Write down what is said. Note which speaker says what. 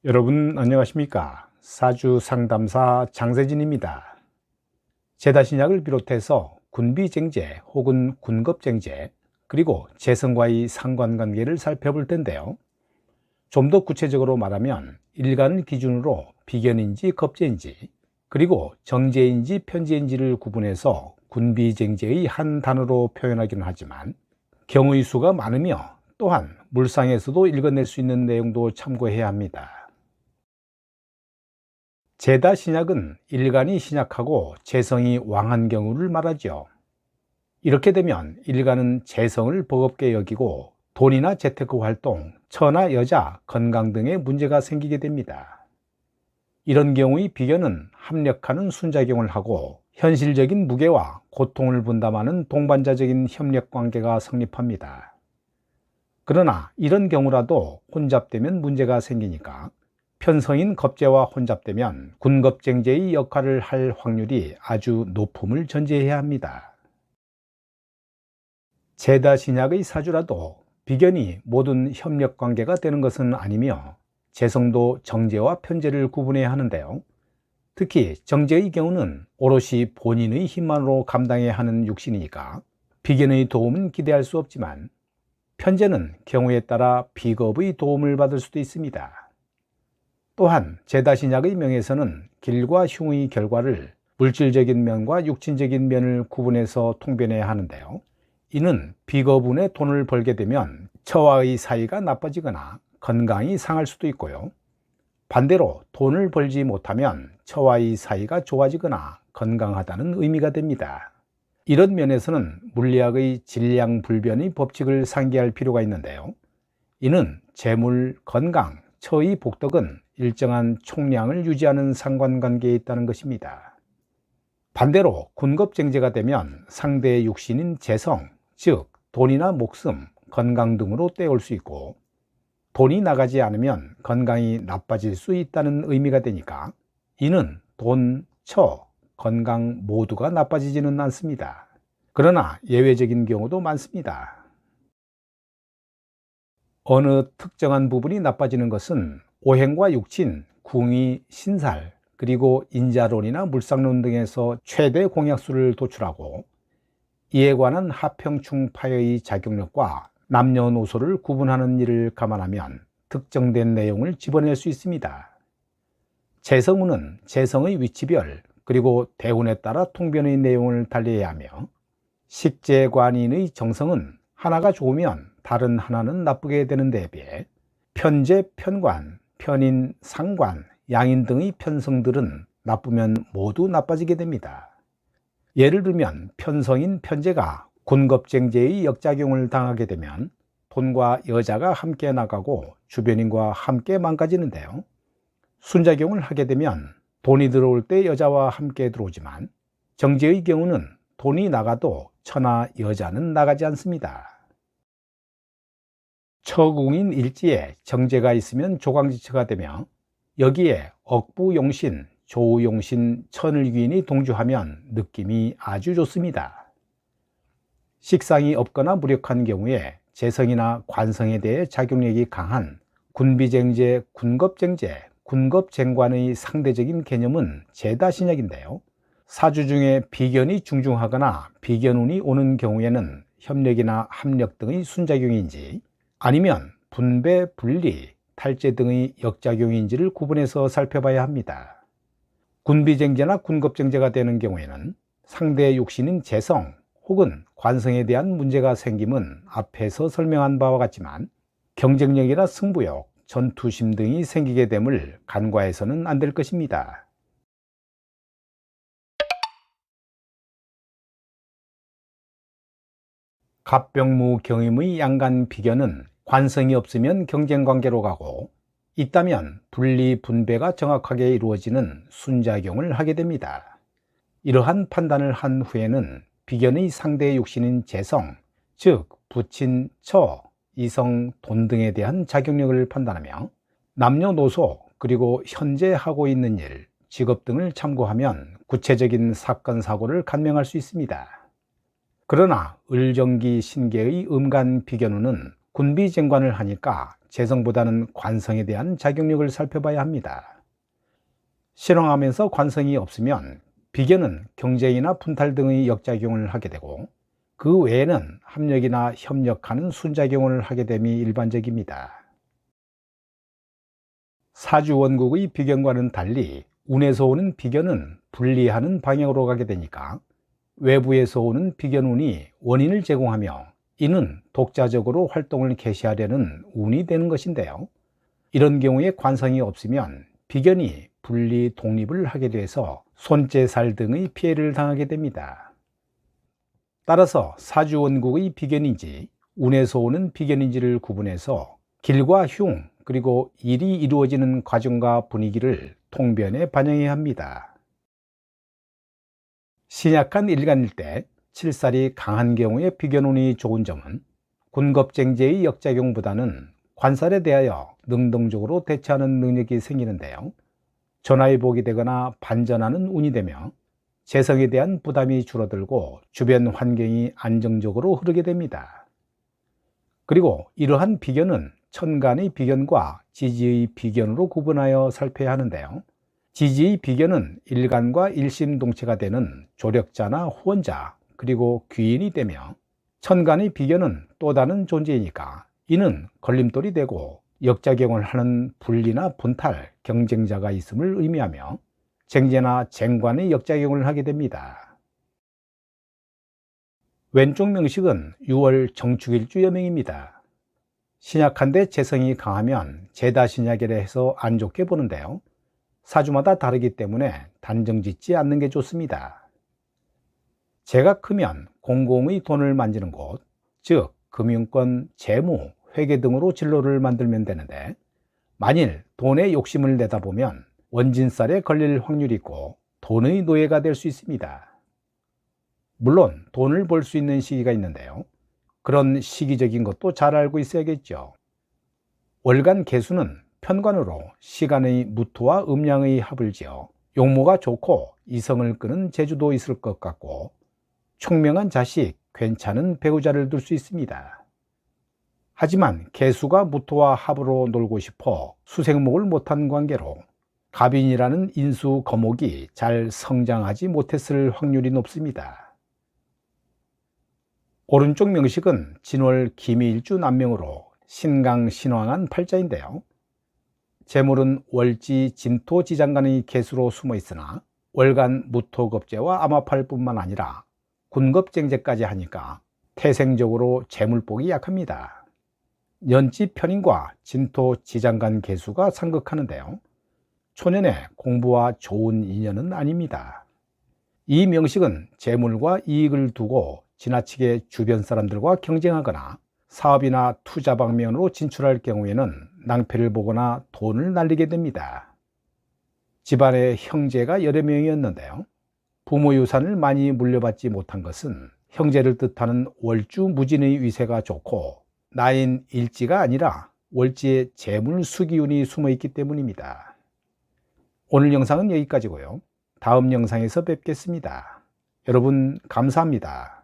Speaker 1: 여러분 안녕하십니까? 사주 상담사 장세진입니다. 제다신약을 비롯해서 군비쟁제 혹은 군겁쟁제 그리고 재성과의 상관관계를 살펴볼 텐데요. 좀 더 구체적으로 말하면 일간을 기준으로 비견인지 겁재인지 그리고 정제인지 편제인지를 구분해서 군비쟁제의 한 단어로 표현하기는 하지만 경우의 수가 많으며 또한 물상에서도 읽어낼 수 있는 내용도 참고해야 합니다. 제다 신약은 일간이 신약하고 재성이 왕한 경우를 말하죠. 이렇게 되면 일간은 재성을 버겁게 여기고 돈이나 재테크 활동, 처나 여자, 건강 등의 문제가 생기게 됩니다. 이런 경우의 비견은 합력하는 순작용을 하고 현실적인 무게와 고통을 분담하는 동반자적인 협력 관계가 성립합니다. 그러나 이런 경우라도 혼잡되면 문제가 생기니까 편성인 겁재와 혼잡되면 군겁쟁제의 역할을 할 확률이 아주 높음을 전제해야 합니다. 제다신약의 사주라도 비견이 모든 협력관계가 되는 것은 아니며 재성도 정제와 편제를 구분해야 하는데요. 특히 정제의 경우는 오롯이 본인의 힘만으로 감당해야 하는 육신이니까 비견의 도움은 기대할 수 없지만 편제는 경우에 따라 비겁의 도움을 받을 수도 있습니다. 또한 제다신약의 명에서는 길과 흉의 결과를 물질적인 면과 육신적인 면을 구분해서 통변해야 하는데요. 이는 비거분의 돈을 벌게 되면 처와의 사이가 나빠지거나 건강이 상할 수도 있고요. 반대로 돈을 벌지 못하면 처와의 사이가 좋아지거나 건강하다는 의미가 됩니다. 이런 면에서는 물리학의 질량불변의 법칙을 상기할 필요가 있는데요. 이는 재물, 건강, 처의 복덕은 일정한 총량을 유지하는 상관관계에 있다는 것입니다. 반대로 군겁쟁제가 되면 상대의 육신인 재성, 즉 돈이나 목숨, 건강 등으로 떼올 수 있고 돈이 나가지 않으면 건강이 나빠질 수 있다는 의미가 되니까 이는 돈, 처, 건강 모두가 나빠지지는 않습니다. 그러나 예외적인 경우도 많습니다. 어느 특정한 부분이 나빠지는 것은 오행과 육친, 궁위, 신살, 그리고 인자론이나 물상론 등에서 최대 공약수를 도출하고 이에 관한 하평충파의 작용력과 남녀노소를 구분하는 일을 감안하면 특정된 내용을 집어낼 수 있습니다. 재성운은 재성의 위치별 그리고 대운에 따라 통변의 내용을 달리해야 하며 식재관인의 정성은 하나가 좋으면 다른 하나는 나쁘게 되는 데 비해 편재, 편관, 편인, 상관, 양인 등의 편성들은 나쁘면 모두 나빠지게 됩니다. 예를 들면 편성인 편재가 군겁쟁제의 역작용을 당하게 되면 돈과 여자가 함께 나가고 주변인과 함께 망가지는데요. 순작용을 하게 되면 돈이 들어올 때 여자와 함께 들어오지만 정제의 경우는 돈이 나가도 처나 여자는 나가지 않습니다. 처궁인 일지에 정제가 있으면 조강지처가 되며 여기에 억부용신, 조우용신, 천을귀인이 동주하면 느낌이 아주 좋습니다. 식상이 없거나 무력한 경우에 재성이나 관성에 대해 작용력이 강한 군비쟁제, 군겁쟁제, 군겁쟁관의 상대적인 개념은 제다신약인데요. 사주 중에 비견이 중중하거나 비견운이 오는 경우에는 협력이나 합력 등의 순작용인지 아니면 분배, 분리, 탈제 등의 역작용인지를 구분해서 살펴봐야 합니다. 군비쟁제나 군겁쟁제가 되는 경우에는 상대의 육신인 재성 혹은 관성에 대한 문제가 생김은 앞에서 설명한 바와 같지만 경쟁력이나 승부욕, 전투심 등이 생기게 됨을 간과해서는 안 될 것입니다. 갑병무 경임의 양간 비견은 관성이 없으면 경쟁관계로 가고 있다면 분리 분배가 정확하게 이루어지는 순작용을 하게 됩니다. 이러한 판단을 한 후에는 비견의 상대의 육신인 재성, 즉 부친, 처, 이성, 돈 등에 대한 작용력을 판단하며 남녀노소 그리고 현재 하고 있는 일, 직업 등을 참고하면 구체적인 사건, 사고를 간명할 수 있습니다. 그러나 을정기 신계의 음간 비견운은 군비쟁관을 하니까 재성보다는 관성에 대한 작용력을 살펴봐야 합니다. 실행하면서 관성이 없으면 비견은 경쟁이나 분탈 등의 역작용을 하게 되고, 그 외에는 합력이나 협력하는 순작용을 하게 됨이 일반적입니다. 사주원국의 비견과는 달리 운에서 오는 비견은 분리하는 방향으로 가게 되니까 외부에서 오는 비견운이 원인을 제공하며 이는 독자적으로 활동을 개시하려는 운이 되는 것인데요. 이런 경우에 관성이 없으면 비견이 분리 독립을 하게 돼서 손재살 등의 피해를 당하게 됩니다. 따라서 사주원국의 비견인지 운에서 오는 비견인지를 구분해서 길과 흉 그리고 일이 이루어지는 과정과 분위기를 통변에 반영해야 합니다. 신약한 일간일 때 칠살이 강한 경우에 비견운이 좋은 점은 군겁쟁제의 역작용보다는 관살에 대하여 능동적으로 대처하는 능력이 생기는데요. 전화위복이 되거나 반전하는 운이 되며 재성에 대한 부담이 줄어들고 주변 환경이 안정적으로 흐르게 됩니다. 그리고 이러한 비견은 천간의 비견과 지지의 비견으로 구분하여 살펴야 하는데요. 지지의 비견은 일간과 일심동체가 되는 조력자나 후원자 그리고 귀인이 되며, 천간의 비견은 또 다른 존재이니까 이는 걸림돌이 되고 역작용을 하는 분리나 분탈, 경쟁자가 있음을 의미하며 쟁제나 쟁관의 역작용을 하게 됩니다. 왼쪽 명식은 6월 정축일주 여명입니다. 신약한데 재성이 강하면 재다신약이라 해서 안 좋게 보는데요. 사주마다 다르기 때문에 단정짓지 않는 게 좋습니다. 재가 크면 공공의 돈을 만지는 곳, 즉 금융권, 재무, 회계 등으로 진로를 만들면 되는데, 만일 돈에 욕심을 내다 보면 원진살에 걸릴 확률이 있고 돈의 노예가 될 수 있습니다. 물론 돈을 벌 수 있는 시기가 있는데요. 그런 시기적인 것도 잘 알고 있어야겠죠. 월간 개수는 편관으로 시간의 무토와 음양의 합을 지어 용모가 좋고 이성을 끄는 재주도 있을 것 같고 총명한 자식, 괜찮은 배우자를 둘 수 있습니다. 하지만 개수가 무토와 합으로 놀고 싶어 수생목을 못한 관계로 갑인이라는 인수 거목이 잘 성장하지 못했을 확률이 높습니다. 오른쪽 명식은 진월 기미일주 남명으로 신강 신왕한 팔자인데요. 재물은 월지 진토 지장간의 개수로 숨어 있으나 월간 무토겁제와 암화팔뿐만 아니라 군겁쟁제까지 하니까 태생적으로 재물복이 약합니다. 년지 편인과 진토 지장간 개수가 상극하는데요. 초년에 공부와 좋은 인연은 아닙니다. 이 명식은 재물과 이익을 두고 지나치게 주변 사람들과 경쟁하거나 사업이나 투자 방면으로 진출할 경우에는 낭패를 보거나 돈을 날리게 됩니다. 집안에 형제가 여러 명이었는데요. 부모 유산을 많이 물려받지 못한 것은 형제를 뜻하는 월주 무진의 위세가 좋고 나인 일지가 아니라 월지에 재물 수기운이 숨어 있기 때문입니다. 오늘 영상은 여기까지고요. 다음 영상에서 뵙겠습니다. 여러분 감사합니다.